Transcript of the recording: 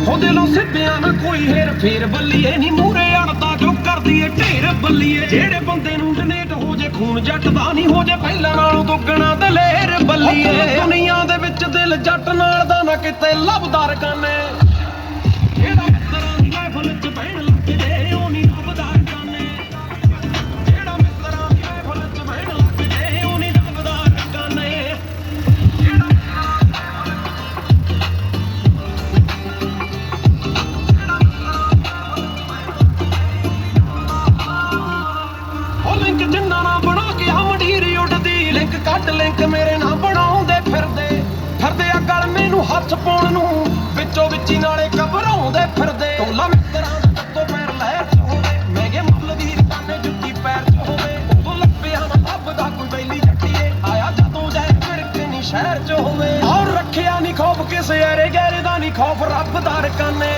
ਹੋ ਦਿਲੋਂ ਸਿੱਧਿਆਂ ਨਾ ਕੋਈ ਹੇਰ ਫੇਰ ਬੱਲੀਏ ਨੀ ਮੂਰੇ ਅੜਦਾ ਜੋ ਕਰਦੀ ਏ ਢੇਰ ਬੱਲੀਏ ਜਿਹੜੇ ਬੰਦੇ ਨੂੰ ਜਨੇਟ ਹੋ ਜੇ ਖੂਨ ਜੱਟ ਦਾ ਨਹੀਂ ਹੋ ਜੇ ਪਹਿਲਾਂ ਨਾਲੋਂ ਦੁੱਗਣਾ ਦਲੇਰ ਬੱਲੀਏ ਦੁਨੀਆ ਦੇ ਵਿੱਚ ਦਿਲ ਜੱਟ ਨਾਲ ਦਾ ਨਾ ਕਿਤੇ ਲੱਭਦਾ ਰਕਾਨੇ ਜਿਹੜਾ ਮਿੱਤਰਾਂ ਦੀ ਮਹਿਫਲ ਚ ਬਹਿਣ ਲੱਗ ਜੇ ਉਹ ਨਹੀਂ ਲੱਭਦਾ ਰਕਾਨੇ ਜਿਹੜਾ ਮਿੱਤਰਾਂ ਦੀ ਮਹਿਫਲ ਚ ਬਹਿਣ ਲੱਗ ਜੇ ਉਹ ਨਹੀਂ ਲੱਭਦਾ ਰਕਾਨੇ ਲਿੰਕ ਜਿੰਨਾ ਨਾ ਬਣਾ ਕੇ ਮੰਡੀਰ ਉੱਡਦੀ ਲਿੰਕ ਕੱਟ ਲਿੰਕ ਮੇਰੇ ਨਾਲ ਬਣਾਉਂਦੇ ਫਿਰਦੇ ਆ ਗਲ ਮੈਨੂੰ ਹੱਥ ਪਾਉਣ ਨੂੰ ਵਿੱਚੋਂ ਵਿੱਚੀ ਨਾਲੇ ਘਬਰਾਉਂਦੇ ਫਿਰਦੇ ਟੋਲਾ ਮਿੱਤਰਾਂ ਦਾ ਤੱਤੋਂ ਪੈਰ ਲਹਿਰ ਚ ਹੋਵੇ ਮਹਿੰਗੇ ਮੁੱਲ ਦੀ ਰਕਾਨੇ ਜੁੱਤੀ ਪੈਰ ਚ ਹੋਵੇ ਉਦੋਂ ਲੱਭਿਆ ਨਾ ਲੱਭਦਾ ਕੋਈ ਬੈਲੀ ਜੱਟੀਏ ਆਇਆ ਜਦੋਂ ਜਾਏ ਫਿਰ ਕਿੰਨੀ ਸ਼ਹਿਰ ਚ ਹੋਵੇ ਔਰ ਰੱਖਿਆ ਨਹੀਂ ਖੌਫ ਕਿਸੇ ਐਰੇ ਗੈਰੇ ਦਾ ਨਹੀਂ ਖੌਫ ਰੱਬ ਦਾ ਰਕਾਨੇ